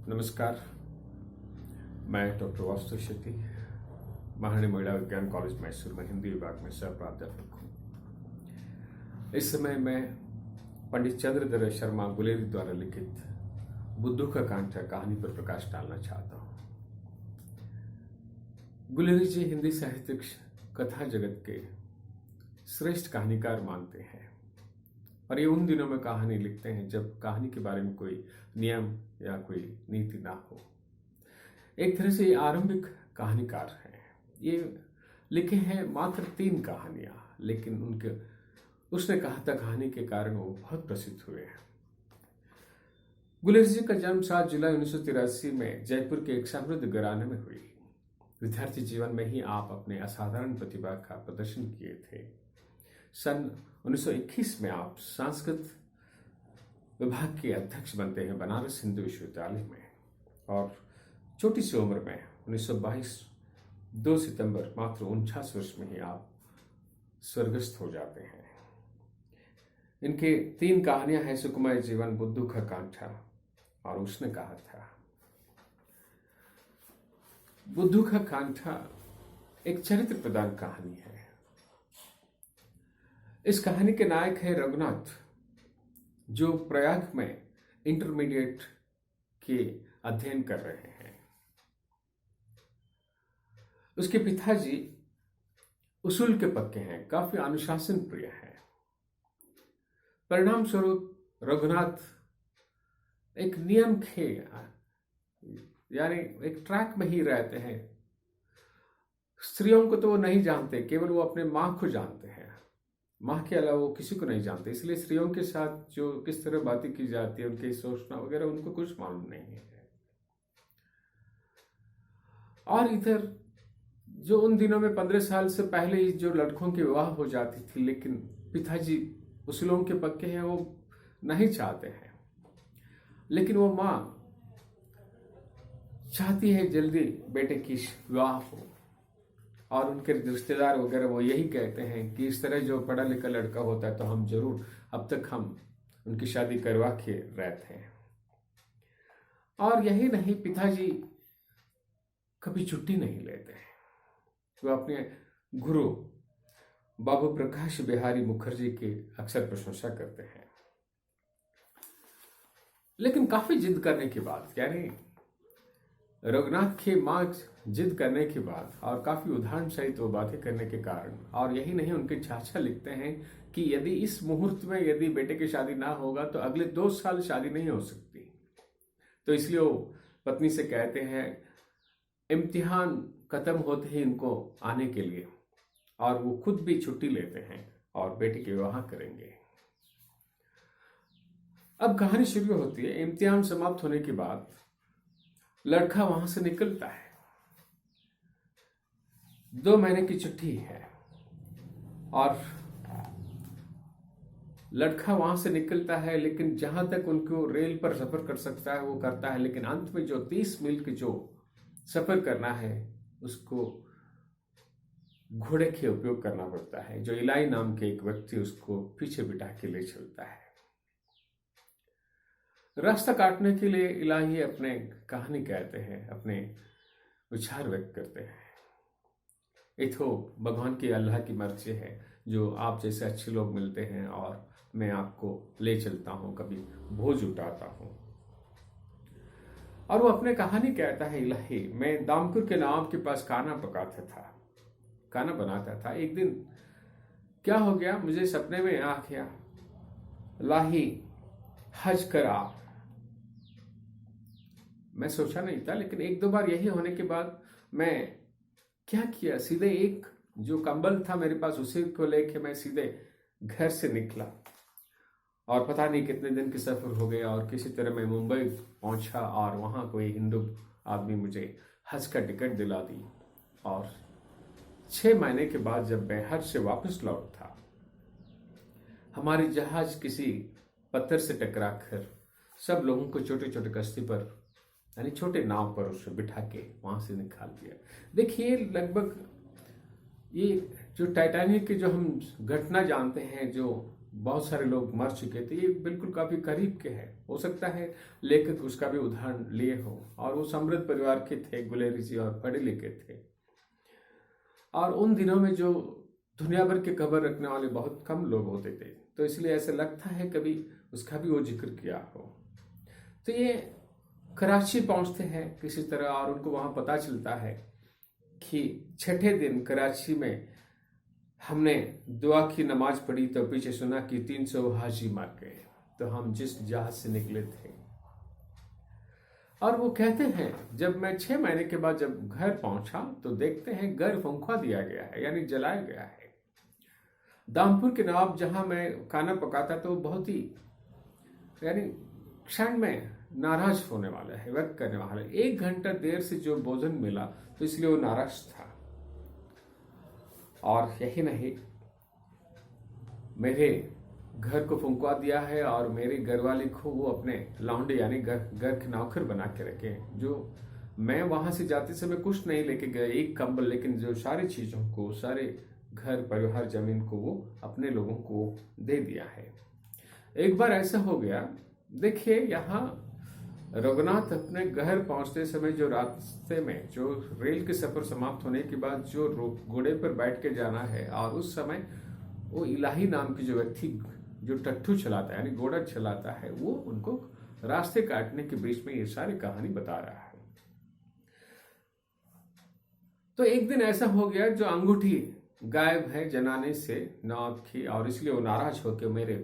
नमस्कार। मैं डॉक्टर वास्तु शेट्टी, महारानी महिला विज्ञान कॉलेज मैसूर में हिंदी विभाग में सह प्राध्यापक हूँ। इस समय मैं पंडित चंद्रधर शर्मा गुलेरी द्वारा लिखित बुद्धू का कांटा कहानी पर प्रकाश डालना चाहता हूँ। गुलेरी जी हिंदी साहित्यिक कथा जगत के श्रेष्ठ कहानीकार मानते हैं और ये उन दिनों में कहानी लिखते हैं जब कहानी के बारे में कोई नियम या कोई नीति ना हो। एक तरह से ये आरंभिक कहानीकार हैं। ये लिखे हैं मात्र 3 कहानियां, लेकिन उसने कहा था कहानी के कारण वो बहुत प्रसिद्ध हुए हैं। गुलेरी जी का जन्म 7 जुलाई 1983 में जयपुर के एक समृद्ध घराने में हुई। विद्यार्थी जीवन में ही आप अपने असाधारण प्रतिभा का प्रदर्शन किए थे। सन 1921 में आप संस्कृत विभाग के अध्यक्ष बनते हैं बनारस हिंदू विश्वविद्यालय में, और छोटी सी उम्र में 1922 2 सितंबर मात्र 49 वर्ष में ही आप स्वर्गस्थ हो जाते हैं। इनके 3 कहानियां हैं सुकुमार जीवन, बुद्धू का कांटा और उसने कहा था। बुद्धू का कांटा एक चरित्र प्रधान कहानी है। इस कहानी के नायक है रघुनाथ, जो प्रयाग में इंटरमीडिएट के अध्ययन कर रहे हैं। उसके पिताजी उसूल के पक्के हैं, काफी अनुशासन प्रिय हैं। परिणाम स्वरूप रघुनाथ एक नियम के यानी एक ट्रैक में ही रहते हैं। स्त्रियों को तो वो नहीं जानते, केवल वो अपने मां को जानते हैं। माँ के अलावा वो किसी को नहीं जानते, इसलिए स्त्रियों के साथ जो किस तरह बातें की जाती है, उनकी सोचना वगैरह उनको कुछ मालूम नहीं है। और इधर जो उन दिनों में 15 साल से पहले ही जो लड़कों की विवाह हो जाती थी, लेकिन पिताजी उसूलों के पक्के हैं, वो नहीं चाहते हैं। लेकिन वो माँ चाहती है जल्दी बेटे की विवाह हो, और उनके रिश्तेदार वगैरह वो यही कहते हैं कि इस तरह जो पढ़ा लिखा लड़का होता है तो हम जरूर अब तक हम उनकी शादी करवा के रहते हैं। और यही नहीं, पिताजी कभी छुट्टी नहीं लेते हैं। वो अपने गुरु बाबू प्रकाश बिहारी मुखर्जी की अक्सर प्रशंसा करते हैं। लेकिन काफी जिद करने के बाद, यानी रघुनाथ की मां जिद करने के बाद और काफी उदाहरण सहित वो बातें करने के कारण, और यही नहीं, उनके चाचा लिखते हैं कि यदि इस मुहूर्त में यदि बेटे की शादी ना होगा तो अगले 2 साल शादी नहीं हो सकती। तो इसलिए वो पत्नी से कहते हैं इम्तिहान खत्म होते ही इनको आने के लिए, और वो खुद भी छुट्टी लेते हैं और बेटे की विवाह करेंगे। अब कहानी शुरू होती है। इम्तिहान समाप्त होने के बाद लड़का वहां से निकलता है। 2 महीने की छुट्टी है और लड़का वहां से निकलता है, लेकिन जहां तक उनको रेल पर सफर कर सकता है वो करता है। लेकिन अंत में जो 30 मील की जो सफर करना है उसको घोड़े के उपयोग करना पड़ता है, जो इलाई नाम के एक व्यक्ति उसको पीछे बिठा के ले चलता है। रास्ता काटने के लिए इलाही अपने कहानी कहते हैं, अपने विचार व्यक्त करते हैं। ये तो भगवान की, अल्लाह की मर्जी है, जो आप जैसे अच्छे लोग मिलते हैं और मैं आपको ले चलता हूं, कभी बोझ उठाता हूं। और वो अपने कहानी कहता है, इलाही मैं दामपुर के नवाब के पास खाना बनाता था। एक दिन क्या हो गया, मुझे सपने में आ गया, लाही हज करा। मैं सोचा नहीं था, लेकिन 1-2 बार यही होने के बाद मैं क्या किया, सीधे एक जो कंबल था मेरे पास उसी को लेके मैं सीधे घर से निकला, और पता नहीं कितने दिन के सफर हो गया, और किसी तरह मैं मुंबई पहुंचा, और वहां कोई हिंदू आदमी मुझे हज का टिकट दिला दी। और 6 महीने के बाद जब मैं हज से वापस लौटा, हमारी जहाज किसी पत्थर से टकराकर सब लोगों को छोटे छोटे कश्ती पर, यानी छोटे नाव पर उसे बिठा के वहां से निकाल दिया। देखिए, लगभग ये जो टाइटैनिक की जो हम घटना जानते हैं, जो बहुत सारे लोग मर चुके थे, ये बिल्कुल काफी करीब के हैं। हो सकता है लेखक उसका भी उदाहरण लिए हो, और वो समृद्ध परिवार के थे, गुलेरी जी, और पढ़े लिखे थे। और उन दिनों में जो दुनिया भर के खबर रखने वाले बहुत कम लोग होते थे, तो इसलिए ऐसा लगता है कभी उसका भी वो जिक्र किया हो। तो ये कराची पहुंचते हैं किसी तरह, और उनको वहां पता चलता है कि छठे दिन कराची में हमने दुआ की नमाज पढ़ी तो पीछे सुना कि 300 हाजी मर गए, तो हम जिस जहाज से निकले थे। और वो कहते हैं जब मैं 6 महीने के बाद जब घर पहुंचा तो देखते हैं घर फंखवा दिया गया है, यानी जलाया गया है। दामपुर के नवाब जहां मैं खाना पकाता तो बहुत ही यानी क्षण में नाराज होने वाला है, व्यक्त करने वाला है। 1 घंटा देर से जो भोजन मिला तो इसलिए वो नाराज था। और यही नहीं, मेरे घर को फुंकवा दिया है और मेरी घरवाली को वो अपने लौंडे यानी घर के नौकर बना के रखे, जो मैं वहां से जाते समय कुछ नहीं लेके गया, एक कंबल, लेकिन जो सारी चीजों को, सारे घर परिवार जमीन को वो अपने लोगों को दे दिया है। एक बार ऐसा हो गया, देखिए यहाँ रघुनाथ अपने घर पहुंचते समय जो रास्ते में जो रेल के सफर समाप्त होने के बाद जो घोड़े पर बैठ के जाना है, और उस समय वो इलाही नाम की जो व्यक्ति जो टट्टू चलाता है यानी घोड़ा चलाता है, वो उनको रास्ते काटने के बीच में ये सारी कहानी बता रहा है। तो एक दिन ऐसा हो गया, जो अंगूठी गायब है जनाने से नवाब की, और इसलिए वो नाराज होकर मेरे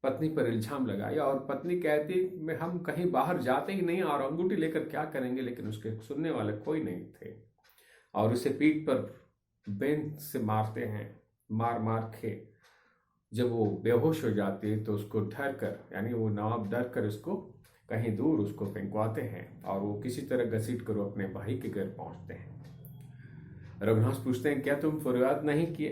पत्नी पर इल्जाम लगाया। और पत्नी कहती मैं हम कहीं बाहर जाते ही नहीं, और अंगूठी लेकर क्या करेंगे, लेकिन उसके सुनने वाले कोई नहीं थे। और उसे पीठ पर बेंच से मारते हैं, मार मार के जब वो बेहोश हो जाती है तो उसको डर कर, यानी वो नवाब डर कर उसको कहीं दूर उसको फेंकवाते हैं, और वो किसी तरह घसीट कर वो अपने भाई के घर पहुंचते हैं। रघुनाथ पूछते हैं क्या तुम फरियाद नहीं किए?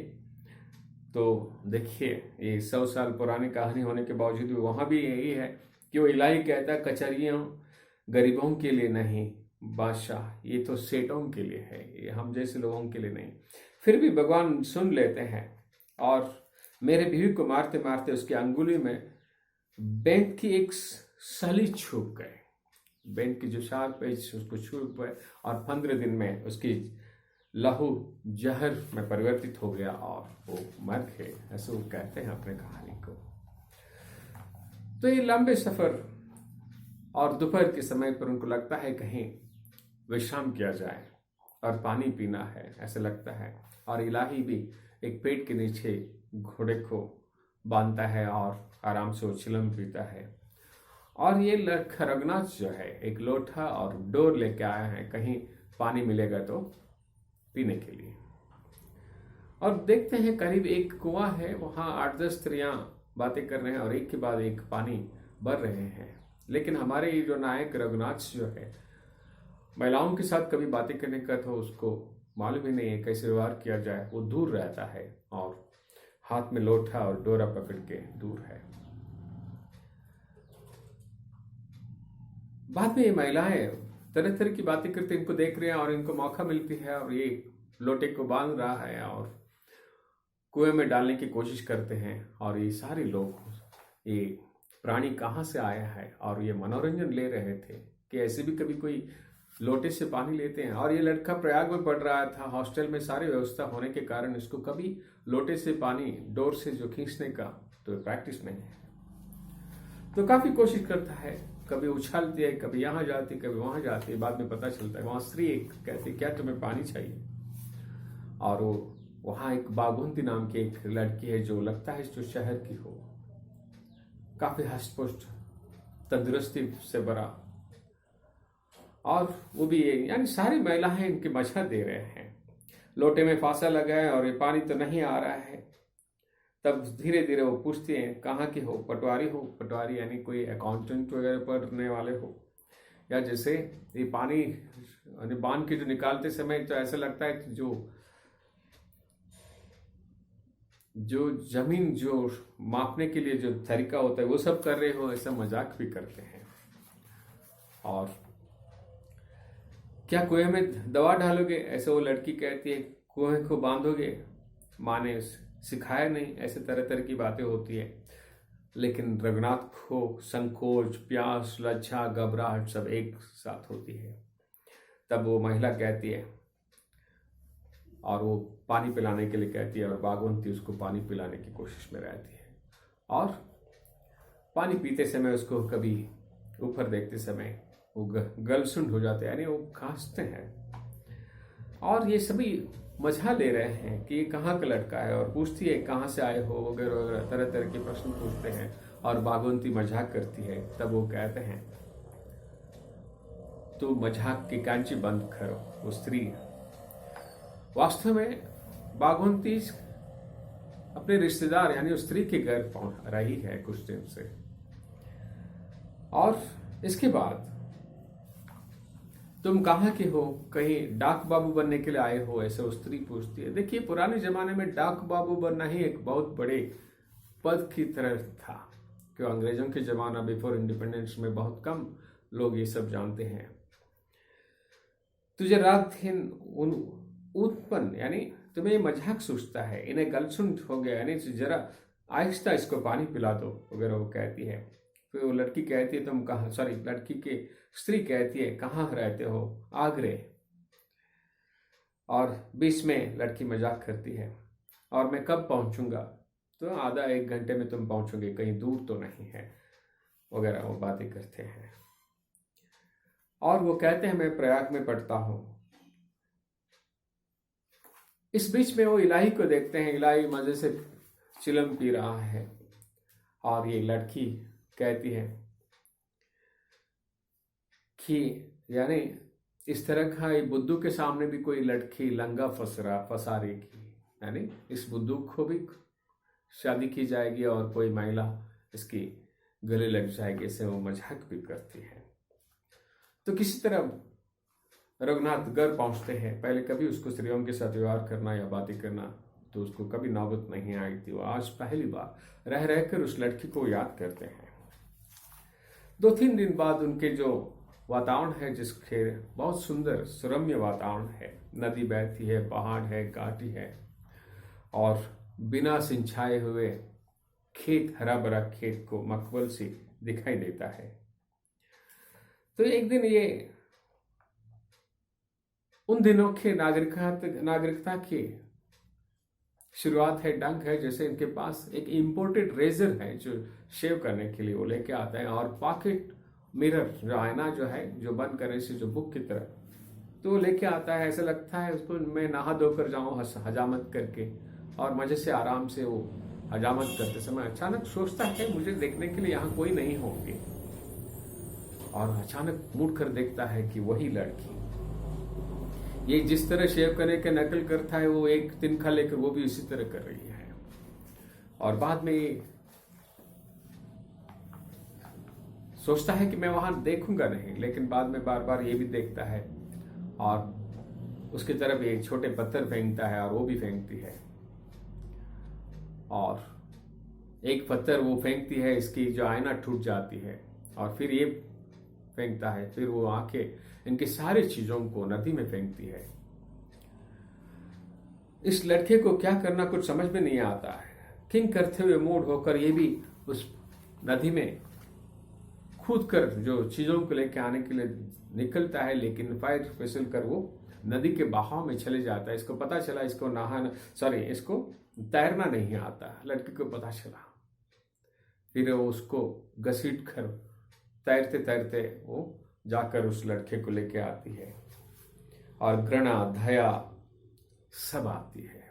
तो देखिए ये 100 साल पुरानी कहानी होने के बावजूद भी वहां भी यही है कि वो इलाही कहता है कचहरियों गरीबों के लिए नहीं बादशाह, ये तो सेठों के लिए है, ये हम जैसे लोगों के लिए नहीं। फिर भी भगवान सुन लेते हैं, और मेरे बीवी को मारते मारते उसकी अंगुली में बैंक की एक सली छुप गए, बैंक की जो शार्प है उसको छुप गए, और 15 दिन में उसकी लहू जहर में परिवर्तित हो गया और वो मर गए, ऐसे वो कहते हैं अपने कहानी को। तो ये लंबे सफर और दोपहर के समय पर उनको लगता है कहीं विश्राम किया जाए और पानी पीना है, ऐसे लगता है। और इलाही भी एक पेड़ के नीचे घोड़े को बांधता है और आराम से वो चिलम पीता है। और ये लड़का रघुनाथ जो है एक लोटा और डोर लेके आया है, कहीं पानी मिलेगा तो पीने के लिए। और देखते हैं करीब एक कुआं है, वहां 8-10 स्त्रियां बातें कर रहे हैं और एक के बाद एक पानी भर रहे हैं। लेकिन हमारे ये जो नायक रघुनाथ जो है महिलाओं के साथ कभी बातें करने का तो उसको मालूम ही नहीं है कैसे व्यवहार किया जाए, वो दूर रहता है और हाथ में लोटा और डोरा पकड़ के दूर है। बाद में ये महिलाएं तरह तरह की बातें करते इनको देख रहे हैं और इनको मौका मिलती है और ये लोटे को बांध रहा है और कुएं में डालने की कोशिश करते हैं। और ये सारे लोग ये प्राणी कहाँ से आया है और ये मनोरंजन ले रहे थे कि ऐसे भी कभी कोई लोटे से पानी लेते हैं। और ये लड़का प्रयाग में पढ़ रहा था, हॉस्टल में सारी व्यवस्था होने के कारण इसको कभी लोटे से पानी डोर से जो खींचने का तो प्रैक्टिस नहीं है। तो काफी कोशिश करता है, कभी उछालती है, कभी यहाँ जाती, कभी वहां जाती है। बाद में पता चलता है वहां स्त्री एक कहती क्या तुम्हें पानी चाहिए, और वो वहां एक बागुंती नाम की एक लड़की है जो लगता है जो शहर की हो, काफी हष्टपुष्ट तंदुरुस्ती से भरा, और वो भी यानी सारी महिलाएं इनके मजा दे रहे हैं। लोटे में फांसा लगा है और ये पानी तो नहीं आ रहा है। तब धीरे धीरे वो पूछती हैं कहाँ की हो, पटवारी हो, पटवारी यानी कोई अकाउंटेंट वगैरह पढ़ने वाले हो, या जैसे ये पानी बांध के जो निकालते समय तो ऐसा लगता है कि जो जमीन जो मापने के लिए जो तरीका होता है वो सब कर रहे हो, ऐसा मजाक भी करते हैं। और क्या कुएं में दवा डालोगे, ऐसे वो लड़की कहती है, कुएं को बांधोगे, माँ ने सिखाया नहीं, ऐसे तरह तरह की बातें होती है। लेकिन रघुनाथ को संकोच, प्यास, लज्जा, घबराहट सब एक साथ होती है। तब वो महिला कहती है और वो पानी पिलाने के लिए कहती है, और बागवंती उसको पानी पिलाने की कोशिश में रहती है। और पानी पीते समय उसको कभी ऊपर देखते समय वो गलसुंड हो जाते हैं, यानी वो खांसते हैं। और ये सभी मजा ले रहे हैं कि ये कहाँ का लड़का है, और पूछती है कहाँ से आए हो वगैरह वगैरह, तरह तरह के प्रश्न पूछते हैं और बागवंती मजाक करती है। तब वो कहते हैं तो मजाक की कांची बंद करो। वो स्त्री वास्तव में बागवंती अपने रिश्तेदार यानी उस स्त्री के घर पहुंच रही है कुछ दिन से। और इसके बाद तुम कहाँ के हो, कहीं डाक बाबू बनने के लिए आए हो, ऐसे उस स्त्री पूछती है। देखिए, पुराने जमाने में डाक बाबू बनना ही एक बहुत बड़े पद की तरह था, क्यों अंग्रेजों के जमाना बिफोर इंडिपेंडेंस में बहुत कम लोग ये सब जानते हैं। तुझे रात दिन उत्पन्न यानी तुम्हें मजाक सूझता है, इन्हें गलसुंड हो गया, यानी जरा आहिस्ता इसको पानी पिला दो वगैरह, वो कहती है। फिर वो लड़की कहती है तुम कहाँ, सॉरी लड़की की स्त्री कहती है कहाँ रहते हो, आगरे। और बीच में लड़की मजाक करती है, और मैं कब पहुंचूंगा, तो आधा एक घंटे में तुम पहुंचोगे, कहीं दूर तो नहीं है वगैरह, वो बातें करते हैं। और वो कहते हैं मैं प्रयाग में पढ़ता हूं। इस बीच में वो इलाही को देखते हैं, इलाही मजे से चिलम पी रहा है, और ये लड़की कहती है कि यानी इस तरह का बुद्धू के सामने भी कोई लड़की लंगा फंसा रहेगी, यानी इस बुद्धू को भी शादी की जाएगी और कोई महिला इसकी गले लग जाएगी, ऐसे वो मजाक भी करती है। तो किसी तरह रघुनाथ घर पहुंचते हैं। पहले कभी उसको स्त्रियों के साथ व्यवहार करना या बातें करना तो उसको कभी नौबत नहीं आई थी। वो आज पहली बार रह रहकर उस लड़की को याद करते हैं। 2-3 दिन बाद उनके जो वातावरण है, जिसके बहुत सुंदर सुरम्य वातावरण है, नदी बहती है, पहाड़ है, घाटी है, और बिना सिंचाए हुए खेत, हरा भरा खेत को मखमल से दिखाई देता है। तो एक दिन ये उन दिनों के नागरिकता की शुरुआत है, ढंग है, जैसे इनके पास एक इंपोर्टेड रेजर है जो शेव करने के लिए वो लेके आता है, और पॉकेट मिरर जो आईना जो है, जो बंद करने से जो बुक की तरह, तो लेके आता है। ऐसा लगता है उसको मैं नहा धोकर जाऊं हजामत करके, और मजे से आराम से वो हजामत करते समय अचानक सोचता है मुझे देखने के लिए यहाँ कोई नहीं होंगे, और अचानक मुड़ कर देखता है कि वही लड़की, ये जिस तरह शेव करने के नकल करता है, वो एक तिनखा लेकर वो भी उसी तरह कर रही है। और बाद में सोचता है कि मैं वहां देखूंगा नहीं, लेकिन बाद में बार बार ये भी देखता है, और उसकी तरफ एक छोटे पत्थर फेंकता है, और वो भी फेंकती है, और एक पत्थर वो फेंकती है, इसकी जो आईना टूट जाती है, और फिर ये फेंकता है, फिर वो आके इनकी सारी चीजों को नदी में फेंकती है। इस लड़के को क्या करना कुछ समझ में नहीं आता है। किंग करते हुए मूड होकर ये भी उस नदी में कूद कर जो चीजों को लेकर आने के लिए निकलता है, लेकिन पैर फिसल कर वो नदी के बहाव में चले जाता है। इसको पता चला इसको तैरना नहीं आता, लड़की को पता चला। फिर वो उसको घसीट कर तैरते तैरते वो जाकर उस लड़के को लेके आती है, और घृणा, दया सब आती है।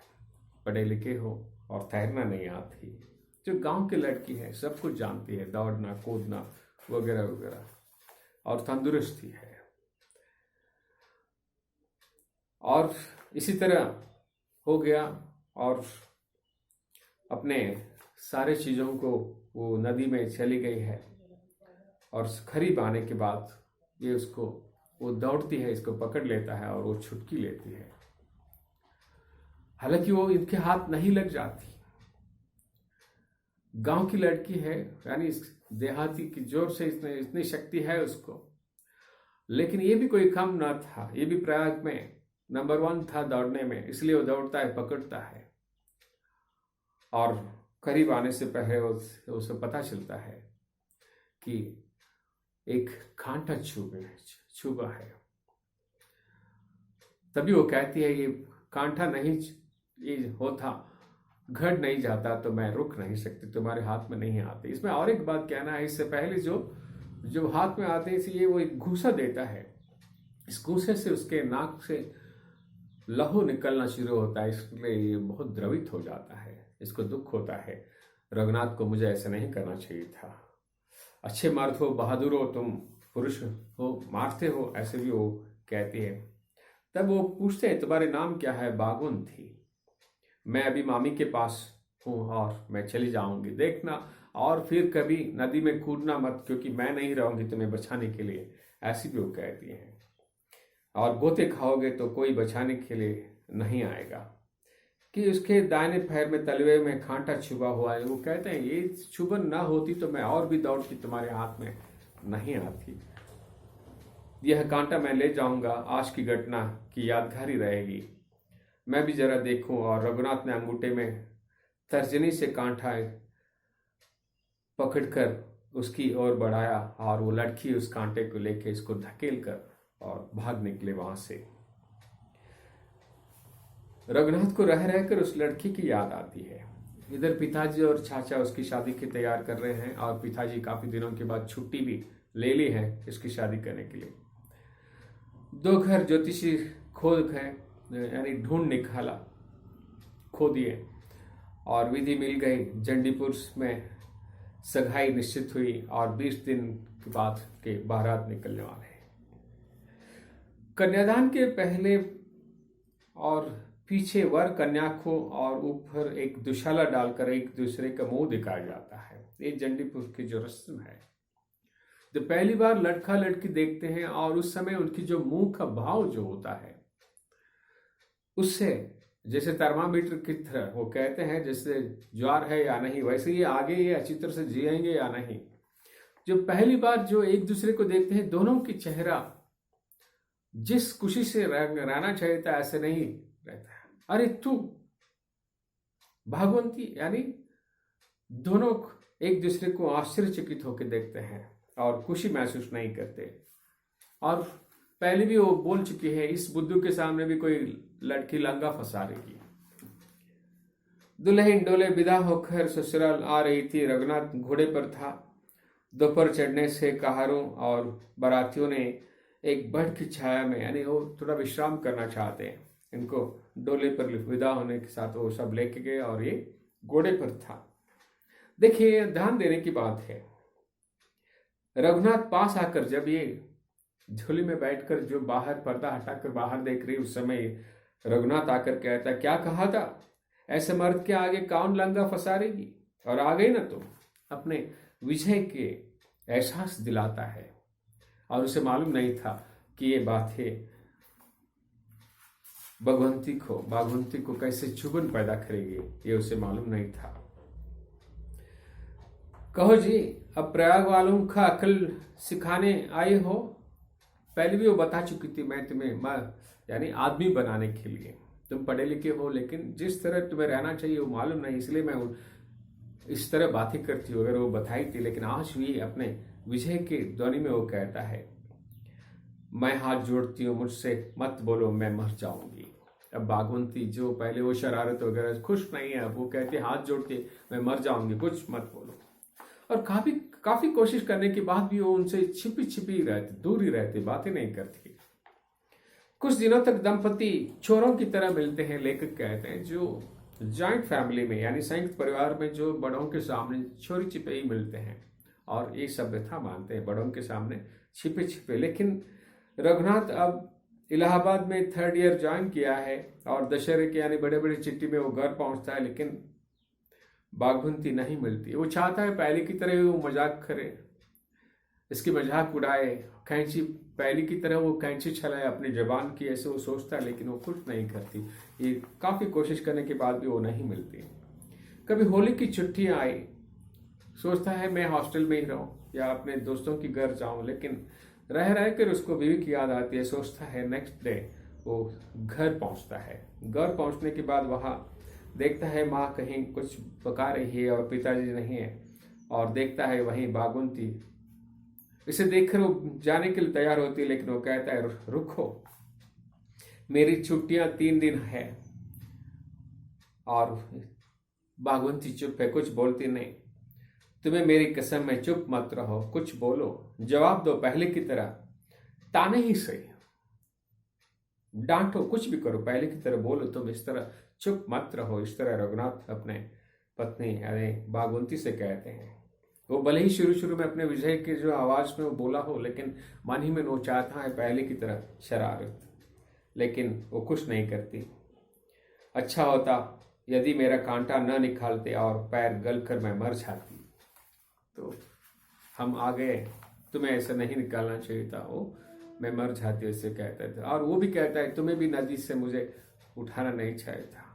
पढ़े लिखे हो और तैरना नहीं आती, जो गांव की लड़की है सब कुछ जानती है, दौड़ना, कूदना वगैरह वगैरह, और तंदुरुस्ती है। और इसी तरह हो गया, और अपने सारे चीजों को वो नदी में चली गई है, और करीब आने के बाद ये उसको वो दौड़ती है, इसको पकड़ लेता है, और वो छुटकी लेती है। हालांकि वो इनके हाथ नहीं लग जाती, गांव की लड़की है, यानी देहाती की जोर से इतनी शक्ति है उसको। लेकिन ये भी कोई कम ना था, ये भी प्रयाग में नंबर 1 था दौड़ने में, इसलिए वो दौड़ता है, पकड़ता है, और करीब आने से पहले उसे पता चलता है कि एक कांटा चुभा है। तभी वो कहती है, ये कांटा नहीं ये होता, घट नहीं जाता तो मैं रुक नहीं सकती, तुम्हारे हाथ में नहीं आते। इसमें और एक बात कहना है, इससे पहले जो हाथ में आते हैं ये वो एक घूसा देता है। इस घूसे से उसके नाक से लहू निकलना शुरू होता है, इसलिए ये बहुत द्रवित हो जाता है। इसको दुख होता है, रघुनाथ को मुझे ऐसा नहीं करना चाहिए था। अच्छे मर्द हो, बहादुर हो, तुम पुरुष हो, मारते हो, ऐसे भी वो कहती है। तब वो पूछते हैं, तुम्हारे नाम क्या है? बागुंथी। मैं अभी मामी के पास हूँ और मैं चली जाऊंगी, देखना और फिर कभी नदी में कूदना मत, क्योंकि मैं नहीं रहूंगी तुम्हें बचाने के लिए, ऐसी भी वो कहती है। और गोते खाओगे तो कोई बचाने के लिए नहीं आएगा। कि उसके दाहिने पैर में तलवे में कांटा छुपा हुआ है। वो कहते हैं, ये चुभन ना होती तो मैं और भी दौड़ती, तुम्हारे हाथ में नहीं आती। यह कांटा मैं ले जाऊंगा, आज की घटना की यादगारी रहेगी। मैं भी जरा देखूं। और रघुनाथ ने अंगूठे में तर्जनी से कांटा पकड़कर उसकी ओर बढ़ाया और वो लड़की उस कांटे को लेकर इसको धकेल कर और भाग निकले वहां से। रघुनाथ को रह रहकर उस लड़की की याद आती है। इधर पिताजी और चाचा उसकी शादी की तैयार कर रहे हैं और पिताजी काफी दिनों के बाद छुट्टी भी ले ली है इसकी शादी करने के लिए। 2 घर ज्योतिषी खोद गए, यानी ढूंढ निकाला, खो दिए और विधि मिल गई। जंडीपुर में सगाई निश्चित हुई और 20 दिन के बाद के बारात निकलने वाले हैं। कन्यादान के पहले और पीछे वर कन्या को और ऊपर एक दुशाला डालकर एक दूसरे का मुंह दिखाया जाता है। ये जंडीपुर की जो रस्म है, तो पहली बार लड़का लड़की देखते हैं और उस समय उनकी जो मुंह का भाव जो होता है, उससे जैसे थर्मामीटर की तरह वो कहते हैं जैसे ज्वार है या नहीं, वैसे ये आगे ये अच्छी तरह से जिएंगे या नहीं। जो पहली बार जो एक दूसरे को देखते हैं, दोनों की चेहरा जिस खुशी से रहना चाहिए था ऐसे नहीं रहता है। अरे तू भागवंती, यानी दोनों एक दूसरे को आश्चर्यचकित होकर देखते हैं और खुशी महसूस नहीं करते। और पहले भी वो बोल चुकी है, इस बुद्धू के सामने भी कोई लड़की लंगा फंसा रही। दुल्हन डोले विदा होकर ससुराल आ रही थी। रघुनाथ घोड़े पर था। दोपहर चढ़ने से कहारों और बारातियों ने एक बड़ की छाया में, यानी वो थोड़ा विश्राम करना चाहते हैं, इनको डोले पर विदा होने के साथ वो सब लेके गए और ये घोड़े पर था। देखिए, ध्यान देने की बात है, रघुनाथ पास आकर जब ये झोली में बैठकर जो बाहर पर्दा हटाकर बाहर देख रही, उस समय रघुनाथ आकर कहता, क्या कहा था, ऐसे मर्द के आगे कौन लंगा फंसा रहेगी? और आ गई ना तुम। अपने विजय के एहसास दिलाता है और उसे मालूम नहीं था कि ये बातें बागवंती को कैसे चुभन पैदा करेगी, ये उसे मालूम नहीं था। कहो जी, अब प्रयाग वालों का अकल सिखाने आए हो? पहले भी वो बता चुकी थी, मैं तुम्हें यानी आदमी बनाने के लिए, तुम पढ़े लिखे हो लेकिन जिस तरह तुम्हें रहना चाहिए वो मालूम नहीं, इसलिए मैं इस तरह बातें करती हूँ। अगर वो बताई थी, लेकिन आज भी अपने विजय के ध्वनि में वो कहता है, मैं हाथ जोड़ती हूँ, मुझसे मत बोलो, मैं मर जाऊंगी। अब बागवंती जो पहले वो शरारत वगैरह खुश नहीं है, अब वो कहती है हाथ जोड़ के मैं मर जाऊंगी, कुछ मत बोलो। और काफी कोशिश करने के बाद भी वो उनसे छिपी रहती, दूर ही रहती, बातें नहीं करती। कुछ दिनों तक दंपति चोरों की तरह मिलते हैं। लेखक कहते हैं, जो जॉइंट फैमिली में यानी संयुक्त परिवार में जो बड़ों के सामने चोरी छिपे ही मिलते हैं और ये सभ्यता मानते हैं, बड़ों के सामने छिपे। लेकिन रघुनाथ अब इलाहाबाद में 3rd ईयर ज्वाइन किया है और दशहरे के यानी बड़े बड़े चिट्ठी में वो घर पहुंचता है, लेकिन बागवंती नहीं मिलती। वो चाहता है पहले की तरह वो मजाक करे, इसकी मजाक उड़ाए, कैंची पहले की तरह वो कैंची चलाए अपनी जबान की, ऐसे वो सोचता है, लेकिन वो कुछ नहीं करती। ये काफी कोशिश करने के बाद भी वो नहीं मिलती। कभी होली की छुट्टियां आई, सोचता है मैं हॉस्टल में ही रहूं या अपने दोस्तों के घर जाऊं, लेकिन रह कर उसको बीवी की याद आती है। सोचता है नेक्स्ट डे वो घर पहुंचता है। घर पहुंचने के बाद वहां देखता है माँ कहीं कुछ पका रही है और पिताजी नहीं है, और देखता है वहीं बागुंती। इसे देखकर वो जाने के लिए तैयार होती है, लेकिन वो कहता है रुको, मेरी छुट्टियां 3 दिन है। और बागुंती चुप है, कुछ बोलती नहीं। तुम्हें मेरी कसम है, चुप मत रहो, कुछ बोलो, जवाब दो पहले की तरह। ताने ही सही, डांटो, कुछ भी करो, पहले की तरह बोलो, तुम इस तरह चुप मत रहो। इस तरह रघुनाथ अपने पत्नी यानी बागुंती से कहते हैं। वो भले ही शुरू शुरू में अपने विजय के जो आवाज में वो बोला हो, लेकिन मन ही में वो चाहता है पहले की तरह शरारत, लेकिन वो कुछ नहीं करती। अच्छा होता यदि मेरा कांटा न निकालते और पैर गल कर मैं मर जाती, तो हम आ गए, तुम्हें ऐसा नहीं निकालना चाहिए था, वो मैं मर जाती, ऐसे कहता था। और वो भी कहता है तुम्हें भी नदी से मुझे उठाना नहीं चाहिए था।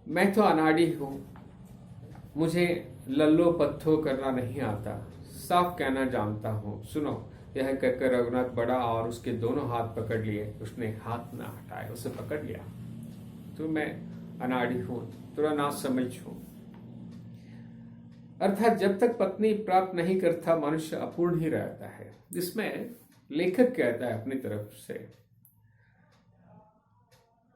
मैं तो अनाड़ी हूं, मुझे लल्लो पत्थो करना नहीं आता, साफ कहना जानता हूं, सुनो। यह कहकर रघुनाथ बड़ा और उसके दोनों हाथ पकड़ लिए। उसने हाथ ना हटाए, उसे पकड़ लिया। तो मैं अनाड़ी हूं, थोड़ा ना समझ हूं। अर्थात जब तक पत्नी प्राप्त नहीं करता मनुष्य अपूर्ण ही रहता है। जिसमें लेखक कहता है अपनी तरफ से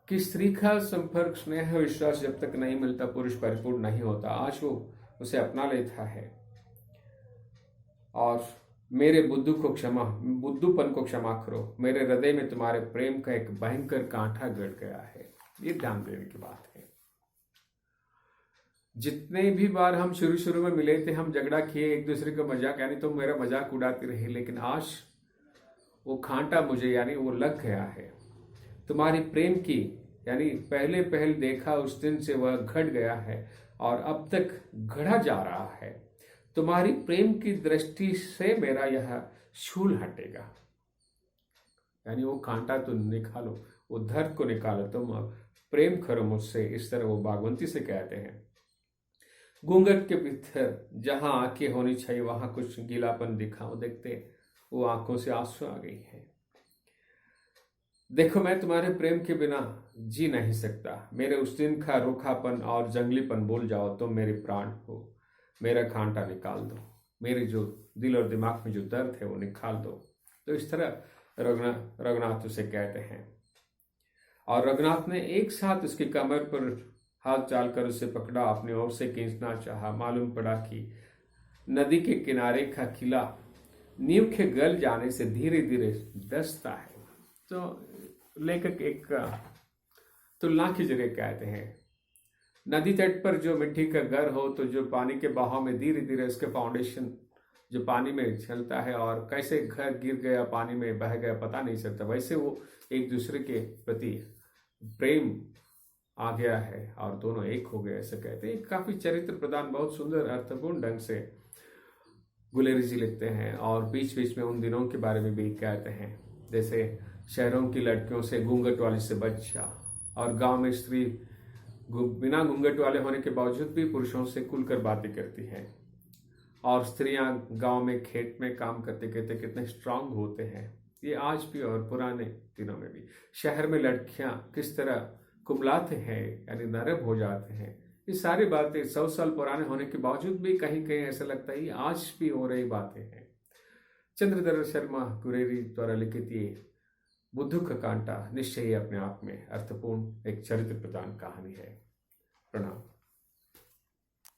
कि स्त्री का संपर्क, स्नेह, विश्वास जब तक नहीं मिलता पुरुष परिपूर्ण नहीं होता। आज वो उसे अपना लेता है। और मेरे बुद्धूपन को क्षमा करो, मेरे हृदय में तुम्हारे प्रेम का एक भयंकर कांटा गड़ गया है। ये ध्यान देने की बात है। जितने भी बार हम शुरू शुरू में मिले थे, हम झगड़ा किए, एक दूसरे का मजाक यानी तुम मेरा मजाक उड़ाती रही, लेकिन आज वो कांटा मुझे यानी वो लग गया है। तुम्हारी प्रेम की यानी पहले पहल देखा उस दिन से वह घट गया है और अब तक घड़ा जा रहा है। तुम्हारी प्रेम की दृष्टि से मेरा यह शूल हटेगा। यानी वो कांटा तुम निकालो, वो दर्द को निकालो, तुम प्रेम करो मुझसे। इस तरह वो बागवंती से कहते हैं। घूंघट के भीतर जहां आंखें होनी चाहिए वहां कुछ गीलापन दिखा। वो देखते वो आंखों से आंसू आ गई है। देखो, मैं तुम्हारे प्रेम के बिना जी नहीं सकता। मेरे उस दिन का रूखापन और जंगलीपन भूल जाओ। तुम मेरे प्राण हो। मेरा कांटा निकाल दो, मेरे जो दिल और दिमाग में जो दर्द है वो निकाल दो। तो इस तरह रघुनाथ उसे कहते हैं। और रघुनाथ ने एक साथ उसकी कमर पर हाथ डालकर उसे पकड़ा, अपनी ओर से खींचना चाहा। मालूम पड़ा कि नदी के किनारे का किला नींव के गल जाने से धीरे धीरे धंसता है। तो लेखक एक तुलना के जरिए कहते हैं, नदी तट पर जो मिट्टी का घर हो तो जो पानी के बहाव में धीरे धीरे उसके फाउंडेशन जो पानी में चलता है और कैसे घर गिर गया, पानी में बह गया, पता नहीं चलता। वैसे वो एक दूसरे के प्रति प्रेम आ गया है और दोनों एक हो गए, ऐसे कहते हैं। काफी चरित्र प्रदान, बहुत सुंदर अर्थपूर्ण ढंग से गुलेरी जी लिखते हैं। और बीच बीच में उन दिनों के बारे में भी कहते हैं, जैसे शहरों की लड़कियों से घूंघट वाली से बच्चा, और गांव में स्त्री बिना घूंघट वाले होने के बावजूद भी पुरुषों से खुलकर बातें करती हैं। और स्त्रियां गांव में खेत में काम करते करते कितने स्ट्रांग होते हैं। ये आज भी और पुराने दिनों में भी। शहर में लड़कियां किस तरह कुमलाते हैं यानी नरम हो जाते हैं। ये सारी बातें 100 साल पुराने होने के बावजूद भी कहीं कहीं ऐसा लगता है आज भी हो रही बातें हैं। चंद्रधर शर्मा गुरेरी द्वारा लिखित ये बुद्धू का कांटा निश्चय ही अपने आप में अर्थपूर्ण एक चरित्र प्रदान कहानी है। प्रणाम।